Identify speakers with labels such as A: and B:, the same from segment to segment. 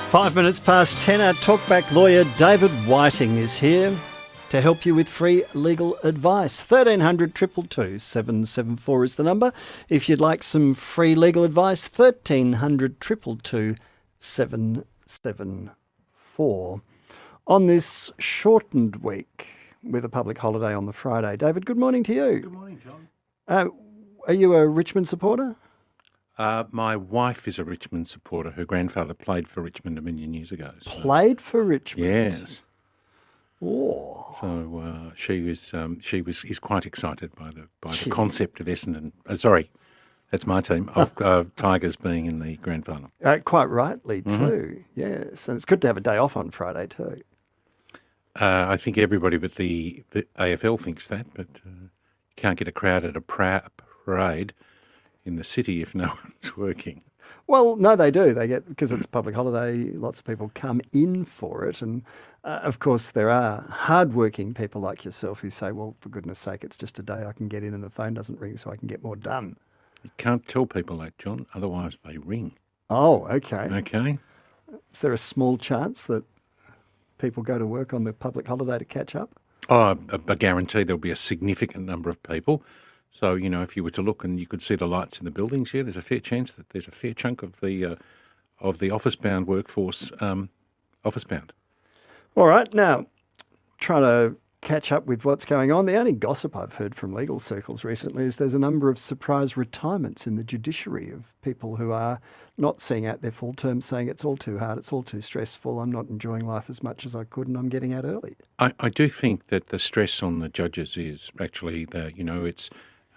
A: 5 minutes past 10, our talkback lawyer David Whiting is here to help you with free legal advice. 1300 222 774 is the number. If you'd like some free legal advice, 1300 222 774. On this shortened week with a public holiday on the Friday. David, good morning to you.
B: Good morning, John.
A: Are you a Richmond supporter?
B: My wife is a Richmond supporter. Her grandfather played for Richmond a million years ago. So.
A: Played for Richmond?
B: Yes.
A: Oh.
B: So is quite excited by the concept of Essendon. Sorry, that's my team of Tigers being in the grand final.
A: Quite rightly too. Yes, and it's good to have a day off on Friday too.
B: I think everybody but the AFL thinks that, but you can't get a crowd at a parade in the city if no one's working.
A: Well, no, they do. They get, because it's a public holiday, lots of people come in for it. And of course, there are hardworking people like yourself who say, well, for goodness sake, it's just a day I can get in and the phone doesn't ring so I can get more done.
B: You can't tell people that, John, otherwise they ring.
A: Oh, okay.
B: Okay.
A: Is there a small chance that people go to work on the public holiday to catch up?
B: Oh, I guarantee there'll be a significant number of people. So, you know, if you were to look and you could see the lights in the buildings here, there's a fair chance that there's a fair chunk of the office-bound workforce office-bound.
A: All right. Now, trying to catch up with what's going on. The only gossip I've heard from legal circles recently is there's a number of surprise retirements in the judiciary of people who are not seeing out their full term, saying it's all too hard, it's all too stressful, I'm not enjoying life as much as I could and I'm getting out early.
B: I do think that the stress on the judges is actually it's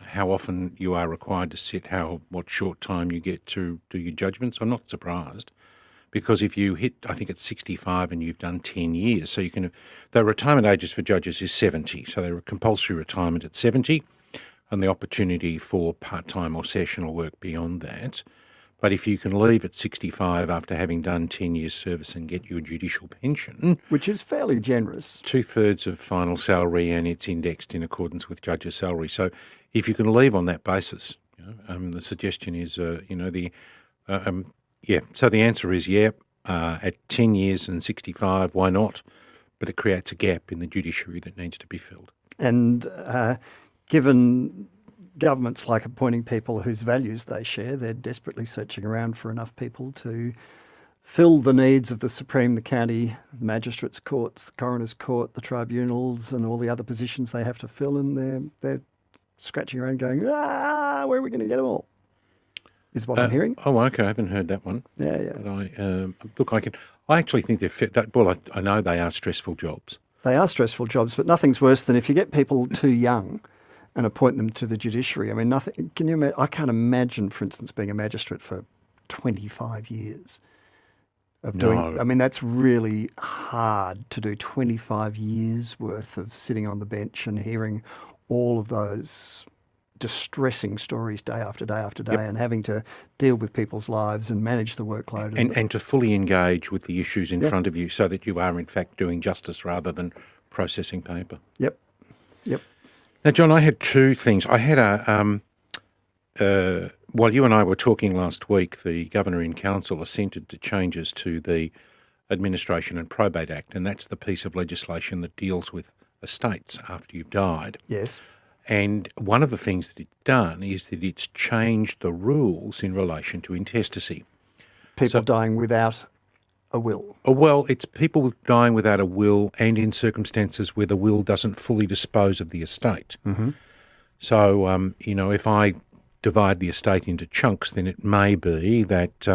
B: how often you are required to sit, what short time you get to do your judgments. I'm not surprised, because if you hit, I think it's 65 and you've done 10 years, so the retirement ages for judges is 70, so they're a compulsory retirement at 70 and the opportunity for part-time or sessional work beyond that. But if you can leave at 65 after having done 10 years service and get your judicial pension,
A: which is fairly generous,
B: 2/3 of final salary, and it's indexed in accordance with judges' salary. So if you can leave on that basis, the suggestion is, So the answer is at 10 years and 65, why not? But it creates a gap in the judiciary that needs to be filled.
A: And given governments like appointing people whose values they share, they're desperately searching around for enough people to fill the needs of the Supreme, the county, the magistrates' courts, the coroner's court, the tribunals, and all the other positions they have to fill. And they're scratching around going, where are we going to get them all? Is what I'm hearing.
B: Oh, okay. I haven't heard that one.
A: Yeah.
B: But I actually think they're fit. I know they are stressful jobs.
A: They are stressful jobs, but nothing's worse than if you get people too young and appoint them to the judiciary. I mean, nothing. Can you imagine? I can't imagine, for instance, being a magistrate for 25 years of doing. No. I mean, that's really hard to do. 25 years worth of sitting on the bench and hearing all of those distressing stories day after day after day, and having to deal with people's lives and manage the workload.
B: And to fully engage with the issues in front of you so that you are, in fact, doing justice rather than processing paper.
A: Yep.
B: Now, John, I had two things. I had while you and I were talking last week, the Governor in Council assented to changes to the Administration and Probate Act, and that's the piece of legislation that deals with estates after you've died.
A: Yes.
B: And one of the things that it's done is that it's changed the rules in relation to intestacy.
A: People dying without a will.
B: Well, it's people dying without a will and in circumstances where the will doesn't fully dispose of the estate.
A: Mm-hmm.
B: So, if I divide the estate into chunks, then it may be that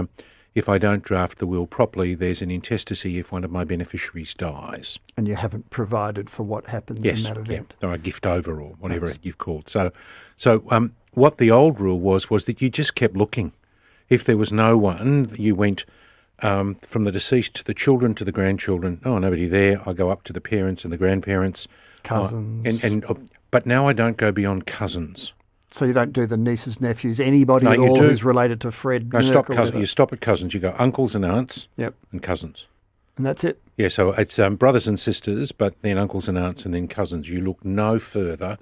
B: if I don't draft the will properly, there's an intestacy if one of my beneficiaries dies.
A: And you haven't provided for what happens in that event.
B: Or a gift over or whatever you've called. So what the old rule was that you just kept looking. If there was no one, you went from the deceased to the children to the grandchildren. Oh, nobody there. I go up to the parents and the grandparents.
A: Cousins.
B: But now I don't go beyond cousins.
A: So you don't do the nieces, nephews, anybody at all who's related to Fred?
B: No, stop cousins. You stop at cousins. You go uncles and aunts and cousins.
A: And that's it?
B: Yeah, so it's brothers and sisters, but then uncles and aunts and then cousins. You look no further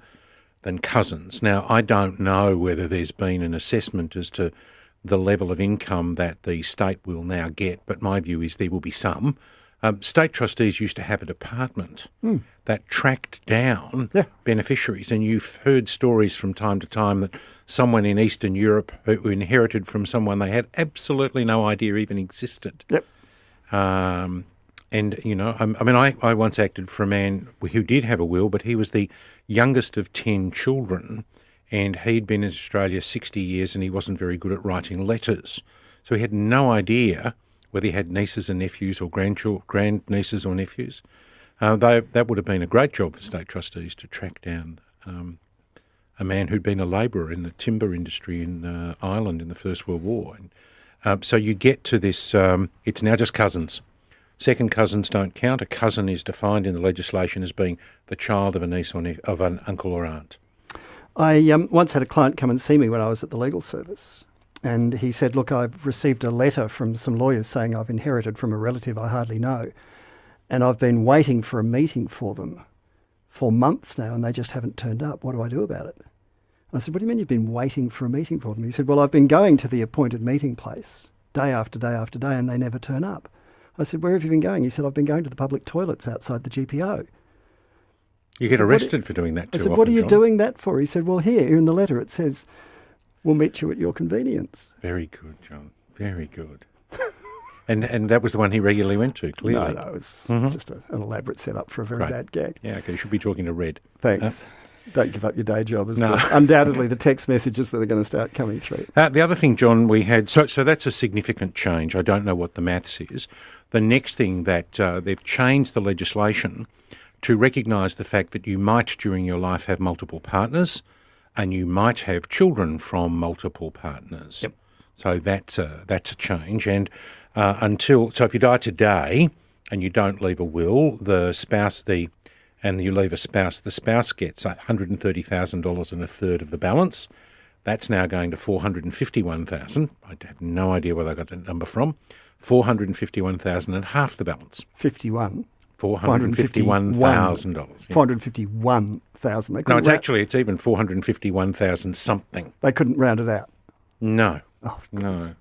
B: than cousins. Now, I don't know whether there's been an assessment as to the level of income that the state will now get, but my view is there will be some. State trustees used to have a department that tracked down beneficiaries, and you've heard stories from time to time that someone in Eastern Europe who inherited from someone they had absolutely no idea even existed.
A: Yep.
B: And, you know, I once acted for a man who did have a will, but he was the youngest of 10 children, and he'd been in Australia 60 years and he wasn't very good at writing letters. So he had no idea whether he had nieces and nephews or grandnieces or nephews. That would have been a great job for state trustees to track down a man who'd been a labourer in the timber industry in Ireland in the First World War. And, so you get to this, it's now just cousins. Second cousins don't count. A cousin is defined in the legislation as being the child of a niece or of an uncle or aunt.
A: I once had a client come and see me when I was at the legal service, and he said, look, I've received a letter from some lawyers saying I've inherited from a relative I hardly know, and I've been waiting for a meeting for them for months now, and they just haven't turned up. What do I do about it? I said, what do you mean you've been waiting for a meeting for them? He said, well, I've been going to the appointed meeting place day after day after day, and they never turn up. I said, where have you been going? He said, I've been going to the public toilets outside the GPO.
B: You get arrested for doing that too often,
A: I said, what are you
B: John?
A: doing that for? He said, well, here in the letter it says, we'll meet you at your convenience.
B: Very good, John. Very good. and that was the one he regularly went to, clearly.
A: No, it was just an elaborate setup for a very bad gag.
B: Yeah, okay, you should be talking to Red.
A: Thanks. Don't give up your day job. Undoubtedly the text messages that are going to start coming through.
B: The other thing, John, we had, so that's a significant change. I don't know what the maths is. The next thing that they've changed the legislation to recognise the fact that you might, during your life, have multiple partners and you might have children from multiple partners.
A: Yep.
B: So that's a change. And so if you die today and you don't leave a will, and you leave a spouse, the spouse gets $130,000 and a third of the balance. That's now going to $451,000. I have no idea where they got that number from. $451,000 and half the balance.
A: 51.
B: $451,000.
A: Yeah. $451,000.
B: No, it's even $451,000 something.
A: They couldn't round it out.
B: No.
A: Oh,
B: no.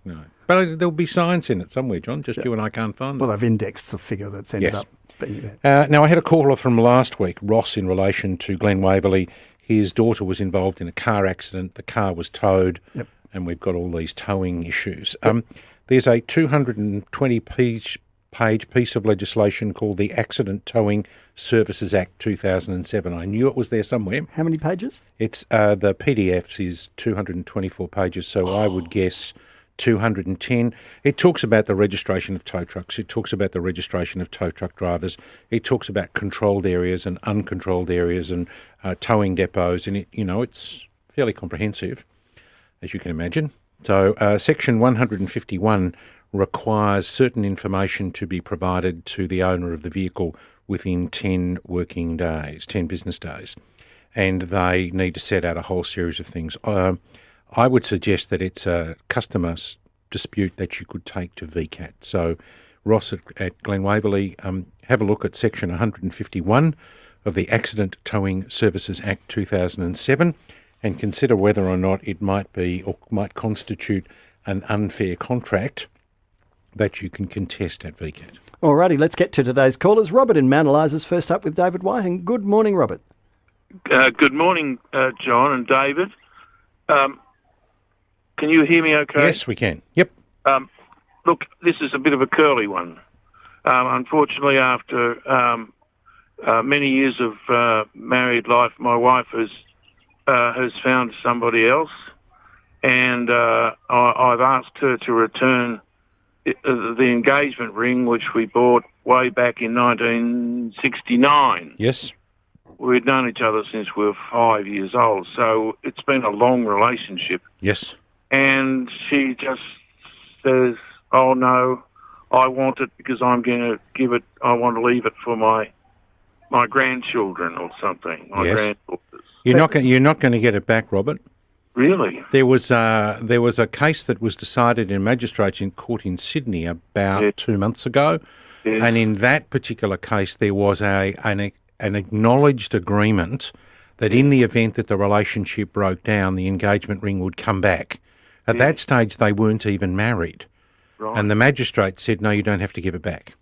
B: But there'll be science in it somewhere, John. Just you and I can't find it.
A: Well, they've indexed a figure that's ended up being there.
B: Now, I had a caller from last week, Ross, in relation to Glen Waverley. His daughter was involved in a car accident. The car was towed, and we've got all these towing issues. There's a 220-page piece of legislation called the Accident Towing Services Act 2007. I knew it was there somewhere.
A: How many pages?
B: It's the PDFs is 224 pages, so I would guess 210. It talks about the registration of tow trucks. It talks about the registration of tow truck drivers. It talks about controlled areas and uncontrolled areas and towing depots, and it's fairly comprehensive, as you can imagine. So Section 151 requires certain information to be provided to the owner of the vehicle within 10 working days, 10 business days, and they need to set out a whole series of things. I would suggest that it's a customer dispute that you could take to VCAT. So, Ross at Glen Waverley, have a look at Section 151 of the Accident Towing Services Act 2007 and consider whether or not it might be or might constitute an unfair contract that you can contest at VCAT.
A: Alrighty, let's get to today's callers. Robert in Mount Eliza's first up with David Whiting. Good morning, Robert.
C: Good morning, John and David. Can you hear me okay?
B: Yes, we can. Yep.
C: Look, this is a bit of a curly one. Unfortunately, after many years of married life, my wife has found somebody else, and I've asked her to return the engagement ring, which we bought way back in 1969.
B: Yes.
C: We'd known each other since we were 5 years old, so it's been a long relationship.
B: Yes.
C: And she just says, oh, no, I want it because I'm going to give it, I want to leave it for my grandchildren or something, my granddaughters.
B: You're not going to get it back, Robert.
C: Really?
B: There was a case that was decided in Magistrates in Court in Sydney about 2 months ago, and in that particular case there was an acknowledged agreement that in the event that the relationship broke down, the engagement ring would come back. At that stage, they weren't even married.
C: Right.
B: And the magistrate said, no, you don't have to give it back.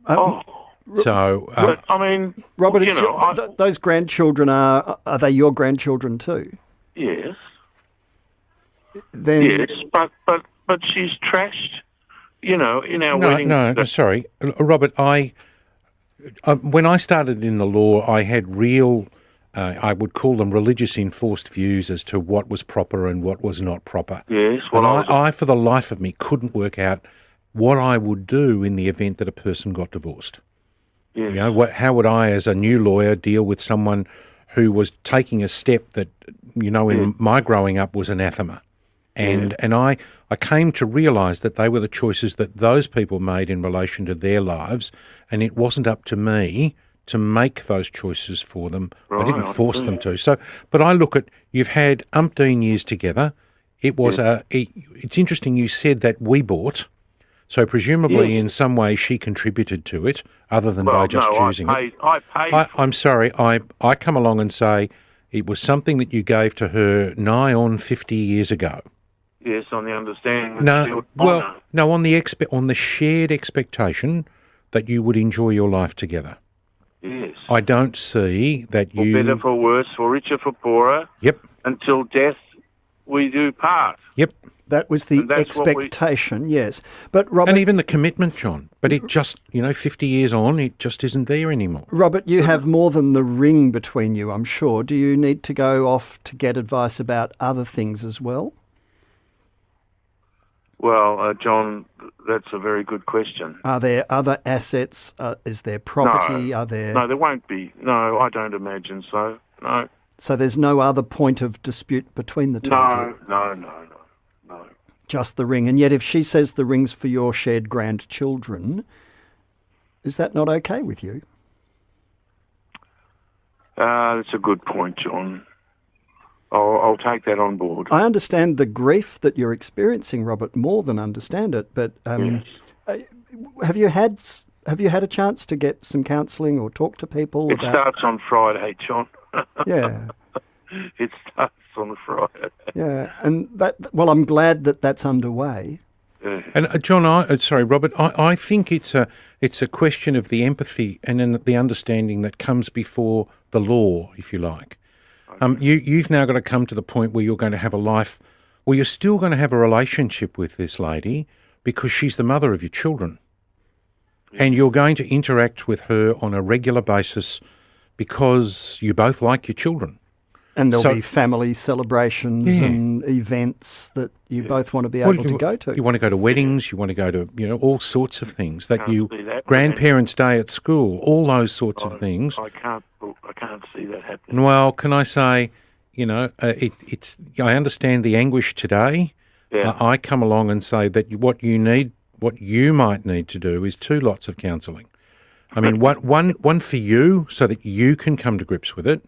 B: So,
C: but, I mean,
A: Robert,
C: you know,
A: those grandchildren are they your grandchildren too?
C: yes,
A: Then
C: yes, but she's trashed, you know, in our wedding.
B: No, sorry. Robert, when I started in the law, I had real, I would call them religious enforced views as to what was proper and what was not proper.
C: Yes, well,
B: and I, for the life of me, couldn't work out what I would do in the event that a person got divorced.
C: yes.
B: You know, how would I, as a new lawyer, deal with someone who was taking a step that, you know, in my growing up was anathema? And I came to realise that they were the choices that those people made in relation to their lives, and it wasn't up to me to make those choices for them.
C: Right,
B: I didn't force them to. So, but I look at, you've had umpteen years together. It was it's interesting you said that we bought. So presumably in some way she contributed to it, other than by just choosing it.
C: I paid.
B: I'm sorry, I come along and say it was something that you gave to her nigh on 50 years ago.
C: Yes, on the understanding. That
B: on the shared expectation that you would enjoy your life together.
C: Yes.
B: I don't see that
C: For better, for worse, for richer, for poorer.
B: Yep.
C: Until death we do part.
B: Yep.
A: that was the expectation, yes. But Robert,
B: and even the commitment, John. But it just, 50 years on, it just isn't there anymore.
A: Robert, you have more than the ring between you, I'm sure. Do you need to go off to get advice about other things as well?
C: Well, John, that's a very good question.
A: Are there other assets? Is there property?
C: No,
A: Are there?
C: No, there won't be. No, I don't imagine so. No.
A: So there's no other point of dispute between the two of you?
C: No.
A: Just the ring. And yet if she says the ring's for your shared grandchildren, is that not okay with you?
C: That's a good point, John. I'll take that on board.
A: I understand the grief that you're experiencing, Robert, more than understand it. But
C: Yes.
A: have you had a chance to get some counselling or talk to people?
C: It starts on Friday, John.
A: Yeah.
C: It starts on Friday.
A: Yeah, and I'm glad that that's underway.
C: Yeah.
B: And John, Robert, I think it's a question of the empathy and then the understanding that comes before the law, if you like. You've now got to come to the point where you're going to have a life, where you're still going to have a relationship with this lady because she's the mother of your children. And you're going to interact with her on a regular basis because you both like your children.
A: And there'll be family celebrations and events that you both want to be able to go to.
B: You want to go to weddings, you want to go to, all sorts of things grandparents' day at school, all those sorts of things.
C: I can't see that happening.
B: Well, can I say, it's. I understand the anguish today.
C: Yeah.
B: I come along and say that what you might need to do is 2 lots of counselling. I mean, one for you so that you can come to grips with it.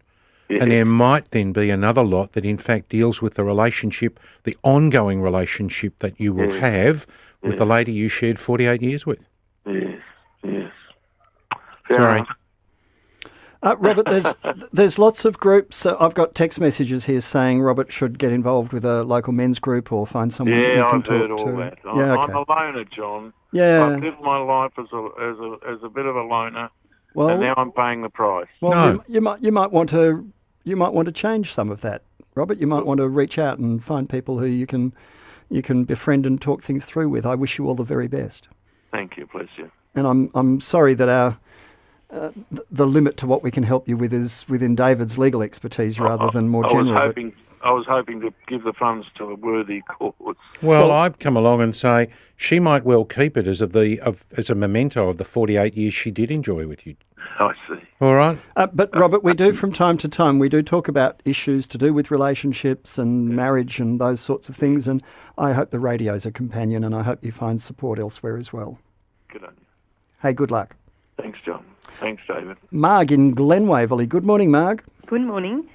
B: Yeah. And there might then be another lot that in fact deals with the relationship, the ongoing relationship that you will have with the lady you shared 48 years with.
C: Yes.
B: Sorry.
A: Robert, there's lots of groups. I've got text messages here saying Robert should get involved with a local men's group or find someone that you can talk to.
C: Yeah, I've heard all that. I'm a loner, John.
A: Yeah.
C: I've lived my life as a bit of a loner, and now I'm paying the price.
A: Well, you might want to change some of that, Robert. You might want to reach out and find people who you can befriend and talk things through with. I wish you all the very best.
C: Thank you, bless you.
A: And I'm sorry that the limit to what we can help you with is within David's legal expertise rather than more general.
C: I was hoping to give the funds to a worthy cause.
B: Well, I'd come along and say she might well keep it as a memento of the 48 years she did enjoy with you.
C: I see.
B: All right.
A: But Robert, we do from time to time, we do talk about issues to do with relationships and marriage and those sorts of things, and I hope the radio's a companion, and I hope you find support elsewhere as well.
C: Good on you.
A: Hey, good luck.
C: Thanks, John. Thanks, David.
A: Marg in Glen Waverley. Good morning, Marg.
D: Good morning.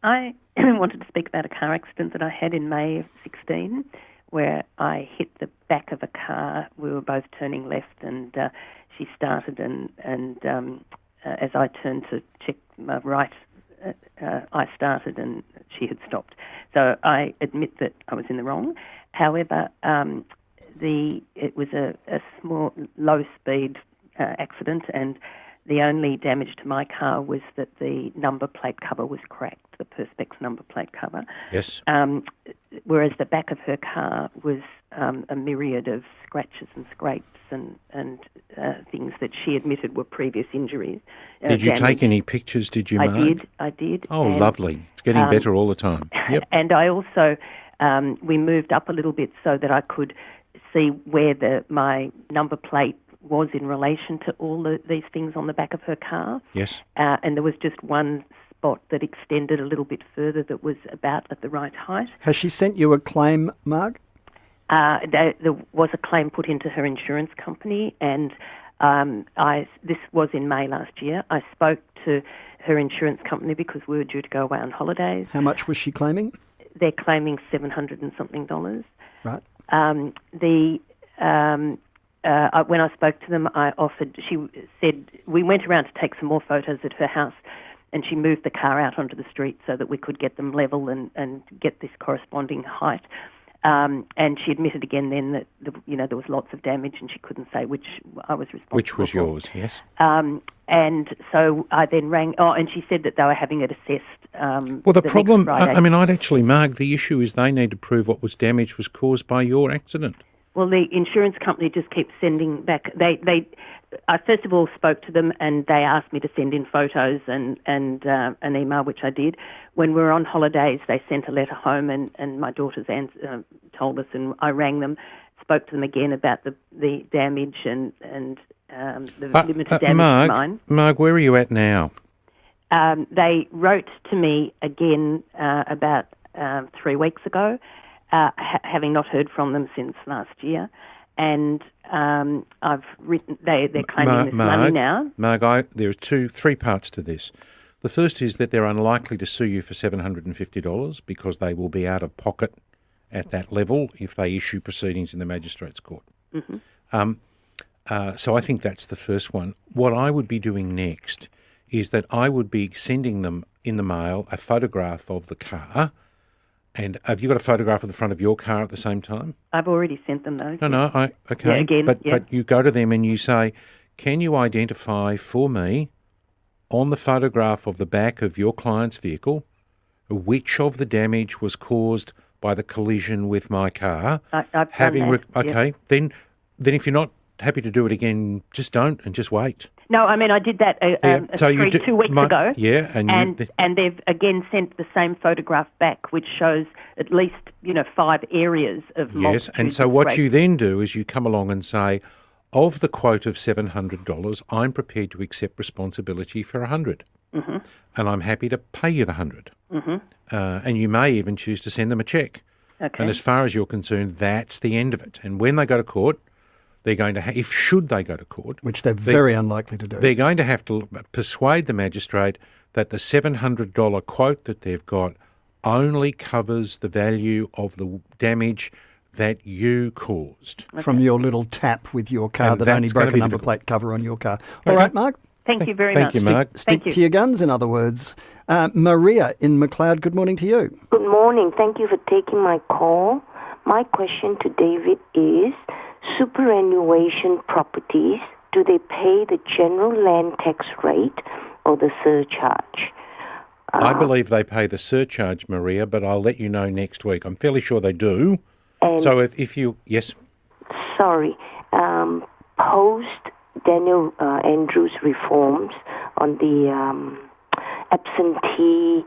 D: I wanted to speak about a car accident that I had in May of 2016 where I hit the back of a car. We were both turning left and she started and as I turned to check my right, I started and she had stopped. So I admit that I was in the wrong. However, it was a small, low-speed accident, and the only damage to my car was that the number plate cover was cracked, the Perspex number plate cover.
B: Yes.
D: Whereas the back of her car was a myriad of scratches and scrapes and things that she admitted were previous injuries.
B: Did you take any pictures, did you, Mark?
D: I did.
B: Oh, and, lovely. It's getting better all the time. Yep.
D: And I also, we moved up a little bit so that I could see where my number plate was in relation to all these things on the back of her car.
B: Yes.
D: And there was just one spot that extended a little bit further that was about at the right height.
A: Has she sent you a claim, Mark?
D: There was a claim put into her insurance company, and this was in May last year. I spoke to her insurance company because we were due to go away on holidays.
A: How much was she claiming?
D: They're claiming $700 and something.
A: Right.
D: When I spoke to them, she said, we went around to take some more photos at her house, and she moved the car out onto the street so that we could get them level and get this corresponding height. And she admitted again then that there was lots of damage, and she couldn't say which I was responsible for.
B: Which was yours, yes.
D: And so I then rang, and she said that they were having it assessed.
B: Well, the problem, I'd actually, Mark, the issue is they need to prove what was damage was caused by your accident.
D: Well, the insurance company just keeps sending back. I first of all spoke to them, and they asked me to send in photos and an email, which I did. When we were on holidays, they sent a letter home, and my daughter's told us, and I rang them, spoke to them again about the damage and the limited damage to mine.
B: Mark, where are you at now?
D: They wrote to me again about 3 weeks ago, having not heard from them since last year, and I've written. They're claiming this money now.
B: Mark, there are 3 parts to this. The first is that they're unlikely to sue you for $750 because they will be out of pocket at that level if they issue proceedings in the magistrate's court. Mm-hmm. So I think that's the first one. What I would be doing next is that I would be sending them in the mail a photograph of the car. And have you got a photograph of the front of your car at the same time?
D: I've already sent them those.
B: No, okay.
D: Yeah, again,
B: but you go to them and you say, can you identify for me on the photograph of the back of your client's vehicle which of the damage was caused by the collision with my car?
D: I've done that.
B: Okay, then if you're not happy to do it again, just don't and just wait.
D: No, I mean, I did that 2 weeks ago.
B: Yeah,
D: and they've again sent the same photograph back, which shows at least 5 areas of
B: yes. And so what you then do is you come along and say, of the quote of $700, I'm prepared to accept responsibility for $100, mm-hmm. and I'm happy to pay you the $100. Mm-hmm. And you may even choose to send them a cheque.
D: Okay.
B: And as far as you're concerned, that's the end of it. And when they go to court, they're going to should they go to court,
A: which they're very unlikely to do,
B: they're going to have to persuade the magistrate that the $700 quote that they've got only covers the value of the damage that you caused.
A: Okay. From your little tap with your car and that only broke a number plate cover on your car. Okay. All right, Mark?
D: Thank you very much.
B: Thank you, Mark.
A: Stick to your guns, in other words. Maria in McLeod, good morning to you.
E: Good morning. Thank you for taking my call. My question to David is, superannuation properties, do they pay the general land tax rate or the surcharge?
B: I believe they pay the surcharge, Maria, but I'll let you know next week. I'm fairly sure they do. So if you... Yes?
E: Sorry. Post Daniel Andrews' reforms on the absentee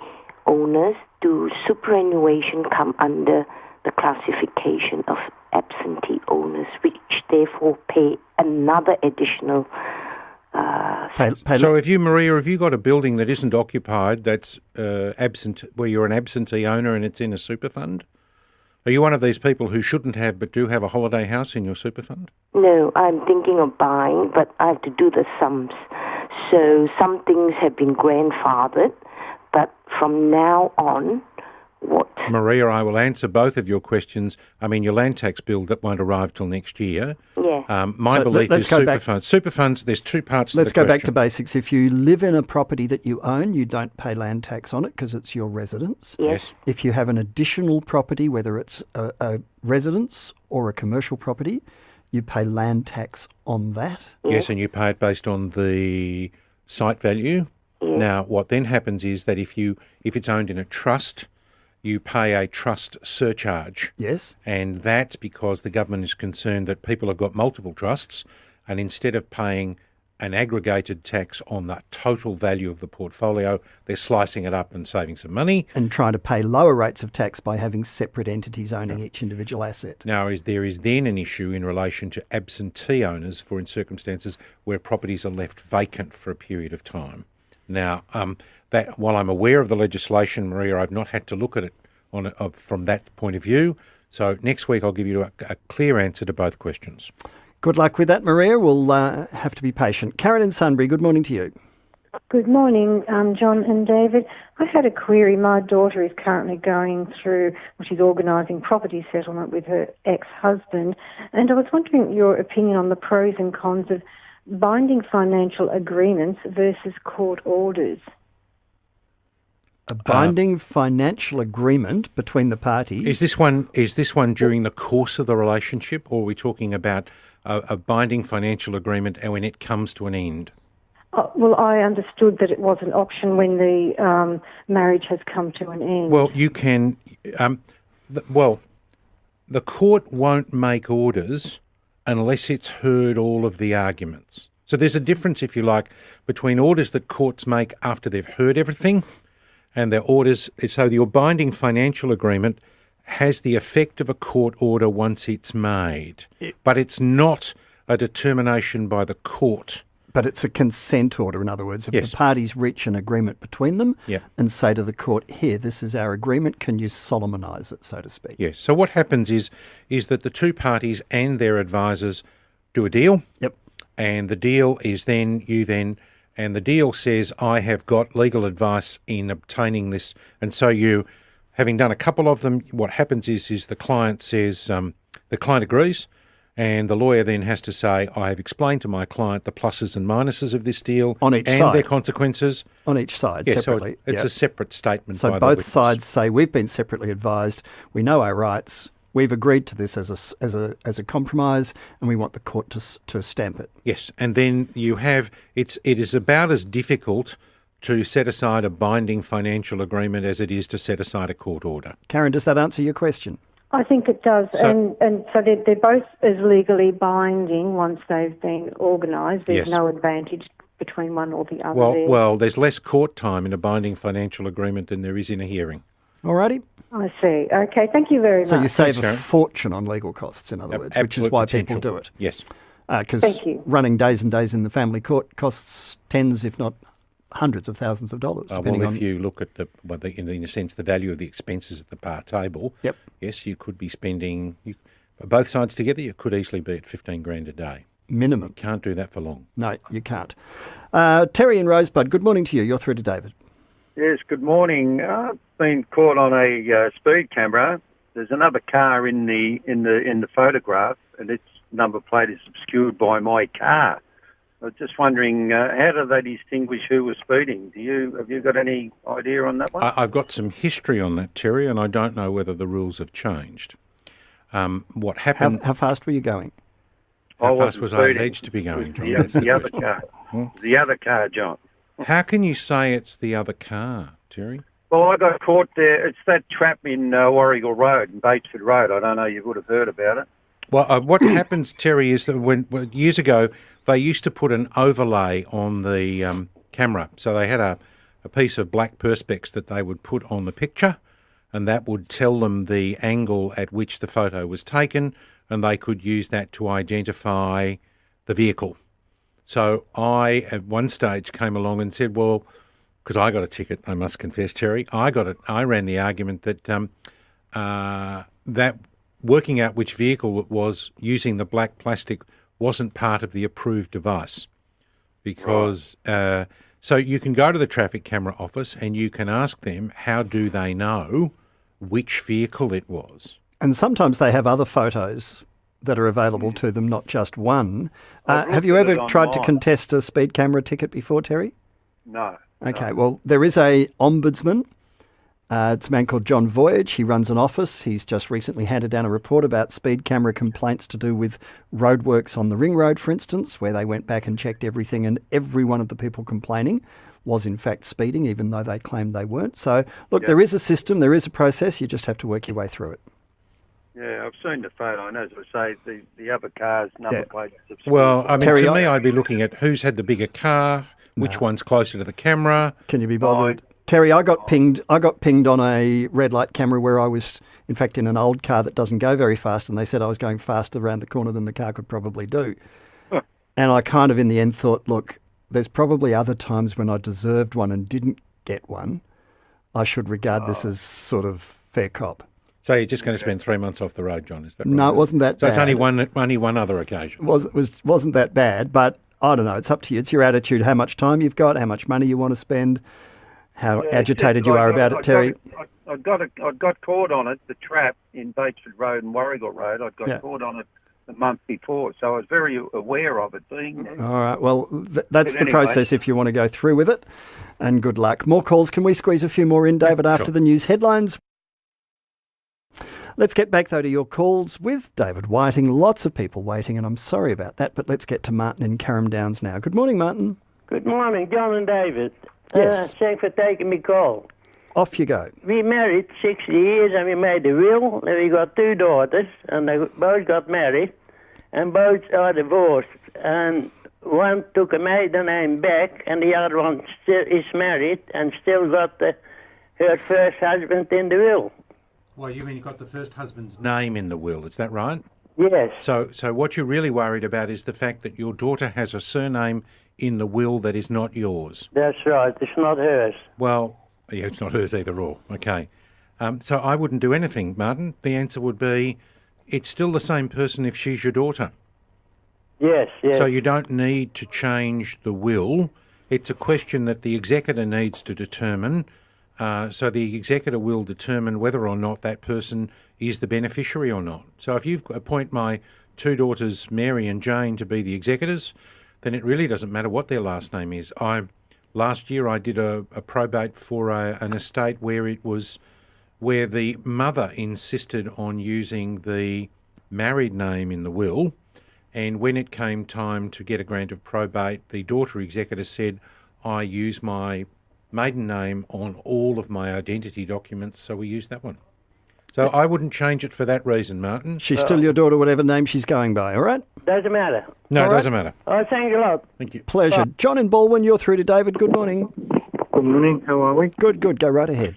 E: owners, do superannuation come under the classification of absentee owners, which therefore pay another additional...
B: So if you, Maria, have you got a building that isn't occupied, that's absent, where you're an absentee owner and it's in a super fund? Are you one of these people who shouldn't have but do have a holiday house in your super fund?
E: No, I'm thinking of buying, but I have to do the sums. So some things have been grandfathered, but from now on, What?
B: Maria, I will answer both of your questions. I mean, your land tax bill that won't arrive till next year.
E: Yeah.
B: My belief is super funds. Super funds, there's two parts to the question.
A: Let's go back to basics. If you live in a property that you own, you don't pay land tax on it because it's your residence.
E: Yes.
A: If you have an additional property, whether it's a residence or a commercial property, you pay land tax on that.
B: Yes, and you pay it based on the site value.
E: Yes.
B: Now, what then happens is that if it's owned in a trust, you pay a trust surcharge.
A: Yes.
B: And that's because the government is concerned that people have got multiple trusts, and instead of paying an aggregated tax on the total value of the portfolio, they're slicing it up and saving some money.
A: And trying to pay lower rates of tax by having separate entities owning each individual asset.
B: Now, there is then an issue in relation to absentee owners in circumstances where properties are left vacant for a period of time. Now, that while I'm aware of the legislation, Maria, I've not had to look at it from that point of view. So next week I'll give you a clear answer to both questions.
A: Good luck with that, Maria. We'll have to be patient. Karen in Sunbury, good morning to you.
F: Good morning, John and David. I had a query. My daughter is currently going through, she's organising property settlement with her ex-husband, and I was wondering your opinion on the pros and cons of binding financial agreements versus court orders.
A: A binding financial agreement between the parties.
B: Is this one during the course of the relationship, or are we talking about a binding financial agreement and when it comes to an end?
F: Well, I understood that it was an option when the marriage has come to an end.
B: Well, you can. The court won't make orders unless it's heard all of the arguments. So there's a difference, if you like, between orders that courts make after they've heard everything and their orders. So your binding financial agreement has the effect of a court order once it's made, but it's not a determination by the court.
A: But it's a consent order, in other words. If
B: Yes.
A: the parties reach an agreement between them
B: Yeah.
A: and say to the court, here, this is our agreement, can you solemnise it, so to speak?
B: Yes. So what happens is that the two parties and their advisors do a deal.
A: Yep.
B: And the deal is then and the deal says, I have got legal advice in obtaining this. And so you, having done a couple of them, what happens is the client says, the client agrees, and the lawyer then has to say, I have explained to my client the pluses and minuses of this deal
A: On each
B: and
A: side.
B: their consequences.
A: On each side,
B: Yeah,
A: separately.
B: so it's
A: Yep.
B: a separate statement.
A: So
B: by the
A: both
B: witness.
A: sides say, we've been separately advised, we know our rights, we've agreed to this as a compromise, and we want the court to stamp it.
B: Yes, and then you have it is about as difficult to set aside a binding financial agreement as it is to set aside a court order.
A: Karen, does that answer your question?
F: I think it does,
B: So-
F: and so they're both as legally binding once they've been organised. There's
B: Yes.
F: no advantage between one or the other.
B: Well, there's less court time in a binding financial agreement than there is in a hearing.
A: Alrighty.
F: I see. Okay, thank you very
A: So
F: much.
A: you save
B: Thanks,
A: a
B: Karen.
A: fortune on legal costs, in other words, which is
B: Absolute
A: why
B: potential.
A: people do it.
B: Yes.
A: Because
F: Thank you.
A: running days and days in the family court costs tens, if not hundreds of thousands of dollars, depending
B: Well,
A: on...
B: if you look at in a sense, the value of the expenses at the bar table,
A: Yep.
B: yes, you could be spending, both sides together, you could easily be at $15,000 a day.
A: Minimum.
B: Can't do that for long.
A: No, you can't. Terry in Rosebud, good morning to you. You're through to David.
G: Yes, good morning. I've been caught on a speed camera. There's another car in the photograph, and its number plate is obscured by my car. I was just wondering, how do they distinguish who was speeding? Have you got any idea on that one?
B: I've got some history on that, Terry, and I don't know whether the rules have changed. What happened?
A: How fast were you going?
B: How fast
G: wasn't
B: was I
G: speeding.
B: alleged to be going, John?
G: The,
B: That's the
G: the other
B: question.
G: car. The other car, John.
B: How can you say it's the other car, Terry?
G: Well, I got caught there. It's that trap in Warrigal Road, in Batesford Road. I don't know, you would have heard about it.
B: Well, what happens, Terry, is that years ago they used to put an overlay on the camera. So they had a piece of black perspex that they would put on the picture, and that would tell them the angle at which the photo was taken, and they could use that to identify the vehicle. So I, at one stage, came along and said, well, because I got a ticket, I must confess, Terry, I ran the argument that that working out which vehicle it was using the black plastic wasn't part of the approved device. Because so you can go to the traffic camera office and you can ask them, how do they know which vehicle it was.
A: And sometimes they have other photos that are available to them, not just one. Have you ever tried to contest a speed camera ticket before, Terry?
G: No.
A: Okay, well, there is a ombudsman. It's a man called Jon Voyage. He runs an office. He's just recently handed down a report about speed camera complaints to do with roadworks on the Ring Road, for instance, where they went back and checked everything, and every one of the people complaining was in fact speeding, even though they claimed they weren't. So, look, there is a system, there is a process. You just have to work your way through it.
G: Yeah, I've seen the photo, and as I say, the other car's number plates.
B: Well, I mean,
A: Terry,
B: to me, I'd be looking at who's had the bigger car, which one's closer to the camera.
A: Can you be bothered? Terry, I got pinged on a red light camera where I was, in fact, in an old car that doesn't go very fast, and they said I was going faster around the corner than the car could probably do.
G: Huh.
A: And I kind of, in the end, thought, look, there's probably other times when I deserved one and didn't get one. I should regard this as sort of fair cop.
B: So you're just going to spend 3 months off the road, John, is that right?
A: No, it wasn't that bad.
B: So it's only one other occasion.
A: Wasn't that bad, but I don't know. It's up to you. It's your attitude, how much time you've got, how much money you want to spend, how agitated you are about it, Terry.
G: I got caught on it, the trap in Batesford Road and Warrigal Road. I got caught on it the month before, so I was very aware of it being there.
A: All right, well, that's the process if you want to go through with it, and good luck. More calls. Can we squeeze a few more in, David, after the news headlines? Let's get back, though, to your calls with David Whiting. Lots of people waiting, and I'm sorry about that, but let's get to Martin in Carrum Downs now. Good morning, Martin.
H: Good morning, John and David.
A: Yes.
H: Thanks for taking me call.
A: Off you go.
H: We married 60 years and we made a will, and we got 2 daughters, and they both got married, and both are divorced. And one took a maiden name back, and the other one still is married and still got her first husband in the will.
B: Well, you mean you got the first husband's name in the will, is that right?
H: Yes.
B: So what you're really worried about is the fact that your daughter has a surname in the will that is not yours.
H: That's right. It's not hers.
B: Well, yeah, it's not hers either or. Okay. So I wouldn't do anything, Martin. The answer would be it's still the same person if she's your daughter.
H: Yes, yes.
B: So you don't need to change the will. It's a question that the executor needs to determine. So the executor will determine whether or not that person is the beneficiary or not. So if you appoint my 2 daughters, Mary and Jane, to be the executors, then it really doesn't matter what their last name is. Last year I did a probate for an estate where the mother insisted on using the married name in the will, and when it came time to get a grant of probate, the daughter executor said, I use my maiden name on all of my identity documents, so we use that one. So I wouldn't change it for that reason, Martin.
A: She's still your daughter, whatever name she's going by, all right?
H: Doesn't matter.
B: No, it doesn't matter.
H: Oh, thank you a lot.
B: Thank you.
A: Pleasure. John in Baldwin, you're through to David. Good morning.
I: Good morning. How are we?
A: Good. Go right ahead.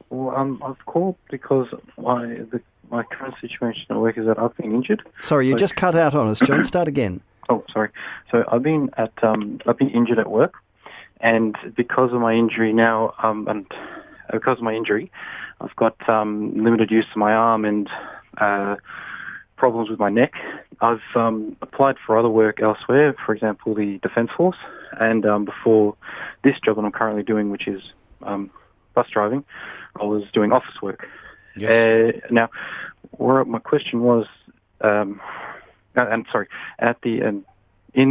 I: Well, I've called because my current situation at work is that I've been injured.
A: Sorry, you just cut out on us, John. Start again.
I: Oh, sorry. So I've been injured at work, and because of my injury now, I've got limited use of my arm and problems with my neck. I've applied for other work elsewhere, for example, the Defence Force, and before this job that I'm currently doing, which is bus driving, I was doing office work.
B: Yes.
I: Now, my question was, in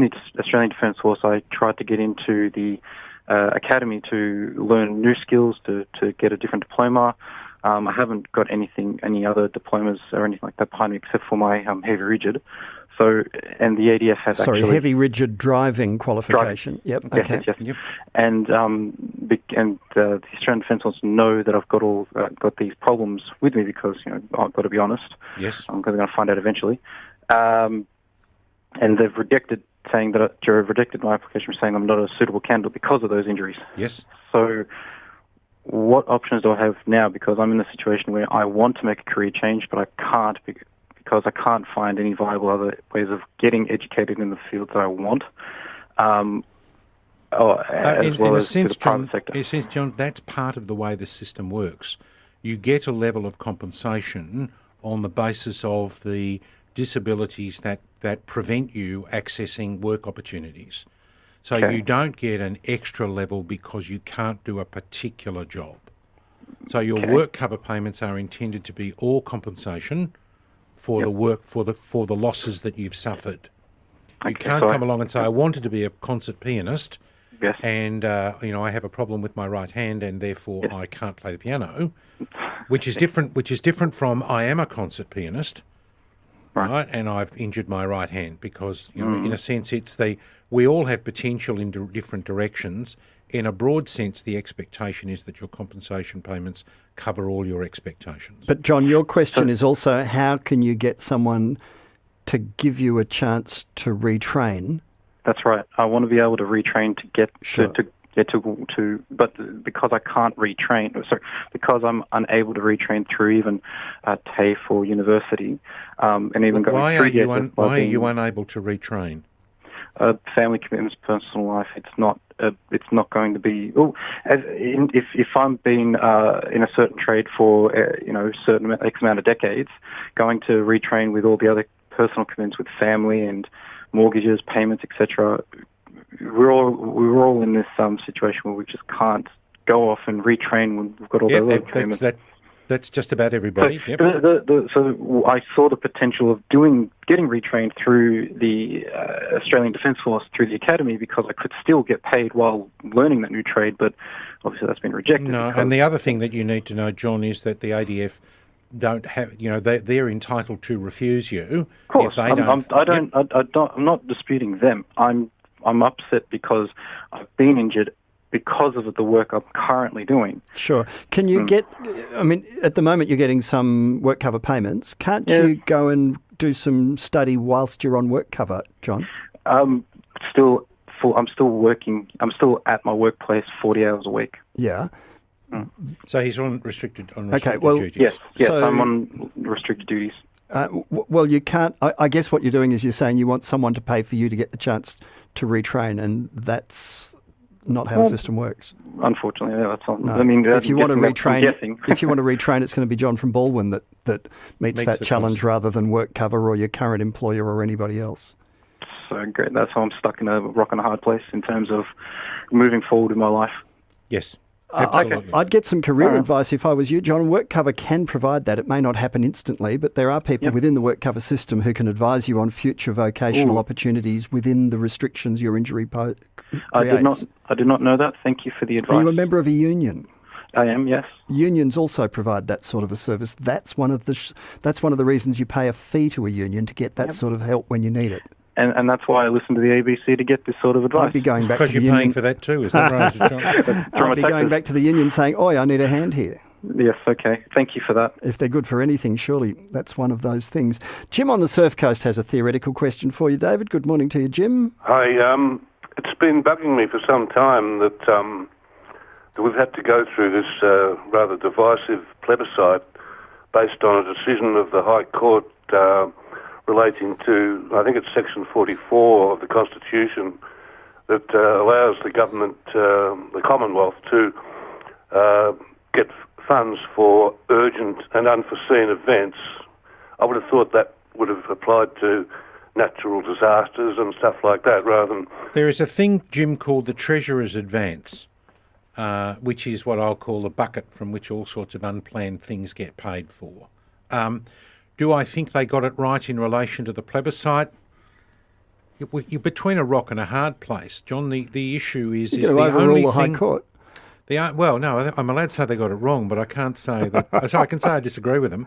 I: the Australian Defence Force, I tried to get into the academy to learn new skills, to get a different diploma. I haven't got any other diplomas or anything like that behind me except for my heavy rigid. So, and the ADF has
A: heavy rigid driving qualification. Yep. Okay.
I: Yes. Yep. And the Australian Defence Force know that I've got these problems with me because I've got to be honest.
B: Yes.
I: I'm going to find out eventually. And they've rejected my application, saying I'm not a suitable candidate because of those injuries.
B: Yes.
I: So what options do I have now? Because I'm in a situation where I want to make a career change, but I can't because I can't find any viable other ways of getting educated in the field that I want, as well as the private sector.
B: In a sense, John, that's part of the way the system works. You get a level of compensation on the basis of the disabilities that prevent you accessing work opportunities. So you don't get an extra level because you can't do a particular job. So your work cover payments are intended to be all compensation for the work for the losses that you've suffered. You can't come along and say, I wanted to be a concert pianist, and I have a problem with my right hand, and therefore I can't play the piano, which is different. Which is different from I am a concert pianist, right? And I've injured my right hand because in a sense we all have potential in different directions. In a broad sense, the expectation is that your compensation payments cover all your expectations.
A: But John, your question is also how can you get someone to give you a chance to retrain?
I: That's right. I want to be able to retrain to get but because I can't retrain, because I'm unable to retrain through even TAFE or university, and even going
B: why
I: through
B: why are you unable to retrain?
I: Family commitments, personal life. It's not going to be. If I'm being in a certain trade for certain X amount of decades, going to retrain with all the other personal commitments with family and mortgages, payments, etc. We're all in this situation where we just can't go off and retrain when we've got all the other commitments.
B: That's just about everybody.
I: So I saw the potential of getting retrained through the Australian Defence Force through the academy because I could still get paid while learning that new trade, but obviously that's been rejected.
B: No, and the other thing that you need to know, John, is that the ADF don't have, they're entitled to refuse you.
I: Of course,
B: if they don't.
I: I'm not disputing them. I'm upset because I've been injured because of the work I'm currently doing.
A: Sure. Can you get, at the moment you're getting some work cover payments. Can't you go and do some study whilst you're on work cover, John?
I: I'm still working. I'm still at my workplace 40 hours a week.
A: Yeah.
B: So he's on restricted
A: duties.
I: Yes,
A: so,
I: I'm on restricted duties.
A: Well, you can't. I guess what you're doing is you're saying you want someone to pay for you to get the chance to retrain, and that's not how the system works.
I: Unfortunately, that's all.
A: No.
I: If
A: you want to retrain, it's going to be John from Baldwin that meets that challenge rather than work cover or your current employer or anybody else.
I: So great. That's how I'm stuck in a rock and a hard place in terms of moving forward in my life.
B: Yes. Absolutely.
A: I'd get some career advice if I was you, John. Work cover can provide that. It may not happen instantly, but there are people within the work cover system who can advise you on future vocational opportunities within the restrictions your injury creates.
I: I did not know that. Thank you for the advice.
A: Are you a member of a union?
I: I am, yes.
A: Unions also provide that sort of a service. That's one of the reasons you pay a fee to a union to get that sort of help when you need it.
I: And that's why I listen to the ABC to get this sort of advice.
A: I'd be going back to the
B: union. Because you're paying for that too, is that right, John?
A: I'd be going back to the union saying, I need a hand here.
I: Yes, okay. Thank you for that.
A: If they're good for anything, surely that's one of those things. Jim on the Surf Coast has a theoretical question for you, David. Good morning to you, Jim.
J: Hi. It's been bugging me for some time that we've had to go through this rather divisive plebiscite based on a decision of the High Court relating to, I think it's Section 44 of the Constitution, that allows the government, the Commonwealth, to get funds for urgent and unforeseen events. I would have thought that would have applied to natural disasters and stuff like that rather than...
B: There is a thing, Jim, called the Treasurer's Advance, which is what I'll call the bucket from which all sorts of unplanned things get paid for. Do I think they got it right in relation to the plebiscite? You're between a rock and a hard place, John. The issue is the only
A: the
B: thing...
A: High Court.
B: Well, no, I'm allowed to say they got it wrong, but I can't say that... so I can say I disagree with them.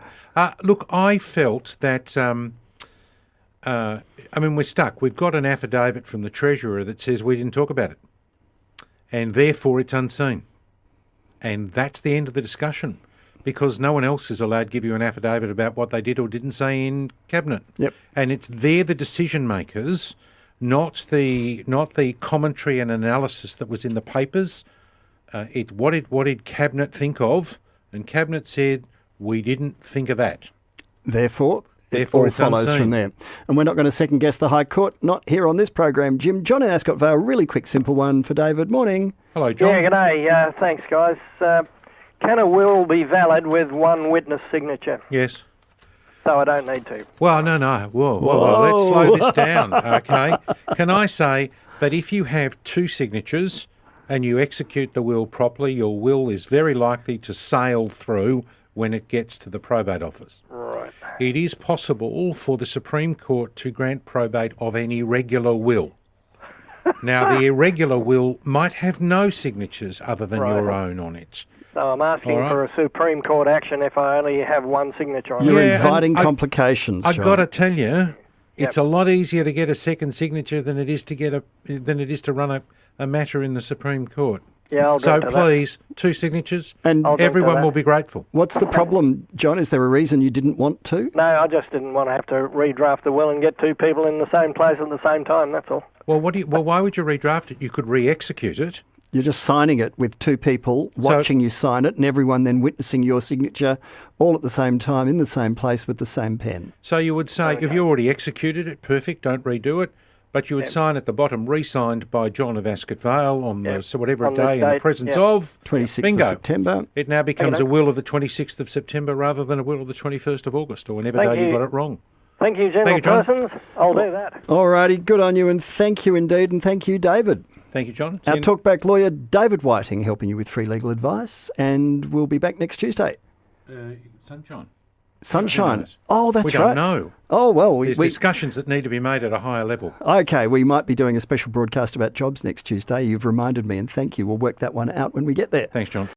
B: Look, I felt that... we're stuck. We've got an affidavit from the Treasurer that says we didn't talk about it. And therefore it's unseen. And that's the end of the discussion. Because no one else is allowed to give you an affidavit about what they did or didn't say in Cabinet.
A: Yep.
B: And they're the decision makers, not the commentary and analysis that was in the papers. What did Cabinet think of? And Cabinet said, we didn't think of that.
A: Therefore it all follows
B: unseen.
A: from there. And we're not going to second guess the High Court, not here on this program. Jim, John in Ascot Vale, really quick, simple one for David. Morning.
B: Hello, John.
K: Yeah, g'day. Thanks, guys. Can a will be valid with one witness signature?
B: Yes.
K: So I don't need to.
B: Well, no. Whoa. Let's slow this down, okay? Can I say that if you have two signatures, and you execute the will properly, your will is very likely to sail through when it gets to the probate office.
K: Right.
B: It is possible for the Supreme Court to grant probate of an irregular will. Now, the irregular will might have no signatures other than your own on it.
K: So I'm asking for a Supreme Court action if I only have one signature on it.
A: You're inviting complications,
B: I've
A: John.
B: got to tell you, it's a lot easier to get a second signature than it is to run a matter in the Supreme Court.
K: Yeah, I'll
B: so
K: go to
B: please, 2 signatures,
A: and
B: everyone will be grateful.
A: What's the problem, John? Is there a reason you didn't want to?
K: No, I just didn't want to have to redraft the will and get 2 people in the same place at the same time, that's all.
B: Well, why would you redraft it? You could re-execute it.
A: You're just signing it with 2 people watching you sign it and everyone then witnessing your signature all at the same time in the same place with the same pen.
B: So you would say, if you already executed it, perfect, don't redo it. But you would sign at the bottom, re-signed by John of Ascot Vale on whatever
K: on
B: day in the presence of
A: 26th of September.
B: It now becomes a will of the 26th of September rather than a will of the 21st of August or whenever day you got it wrong.
K: Thank you, General Persons. I'll do that.
A: All righty, good on you, and thank you indeed, and thank you, David.
B: Thank you, John.
A: Our talkback lawyer, David Whiting, helping you with free legal advice, and we'll be back next Tuesday. Sunshine. Oh, that's right.
B: We don't know.
A: Oh, well.
B: There's discussions that need to be made at a higher level.
A: Okay, we might be doing a special broadcast about jobs next Tuesday. You've reminded me, and thank you. We'll work that one out when we get there.
B: Thanks, John.